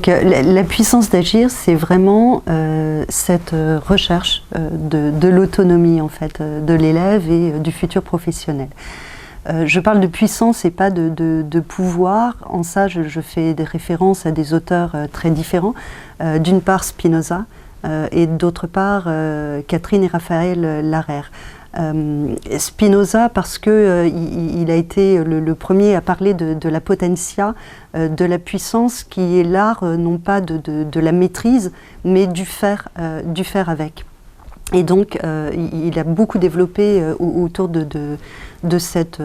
La puissance d'agir, c'est vraiment cette recherche de l'autonomie en fait, de l'élève et du futur professionnel. Je parle de puissance et pas de pouvoir. En ça, je fais des références à des auteurs très différents. D'une part Spinoza et d'autre part Catherine et Raphaël Larère. Spinoza parce que il a été le premier à parler de la potentia, de la puissance qui est l'art non pas de la maîtrise mais du faire avec. Et donc il a beaucoup développé autour de cette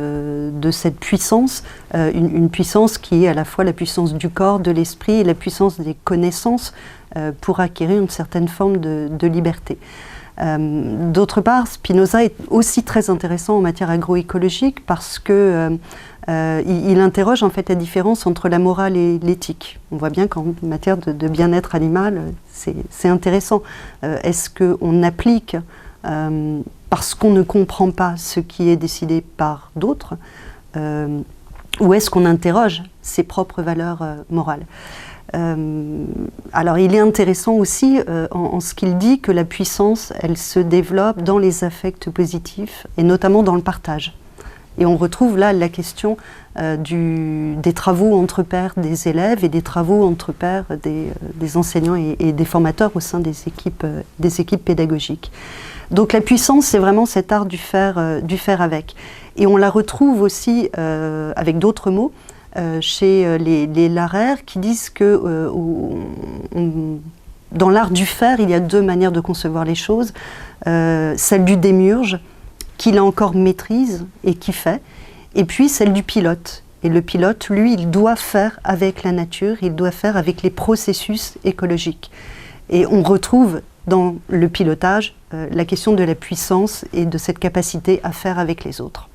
puissance, une puissance qui est à la fois la puissance du corps, de l'esprit et la puissance des connaissances pour acquérir une certaine forme de liberté. D'autre part, Spinoza est aussi très intéressant en matière agroécologique parce que il interroge en fait la différence entre la morale et l'éthique. On voit bien qu'en matière de bien-être animal, c'est intéressant. Est-ce qu'on applique parce qu'on ne comprend pas ce qui est décidé par d'autres, ou est-ce qu'on interroge ses propres valeurs morales? Alors il est intéressant aussi en ce qu'il dit que la puissance, elle se développe dans les affects positifs et notamment dans le partage. Et on retrouve là la question des travaux entre pairs des élèves et des travaux entre pairs des enseignants et des formateurs au sein des équipes pédagogiques. Donc la puissance, c'est vraiment cet art du faire avec. Et on la retrouve aussi avec d'autres mots chez les Larère qui disent que dans l'art du faire, il y a deux manières de concevoir les choses. Celle du démiurge, qui là encore maîtrise et qui fait, et puis celle du pilote. Et le pilote, lui, il doit faire avec la nature, il doit faire avec les processus écologiques. Et on retrouve dans le pilotage la question de la puissance et de cette capacité à faire avec les autres.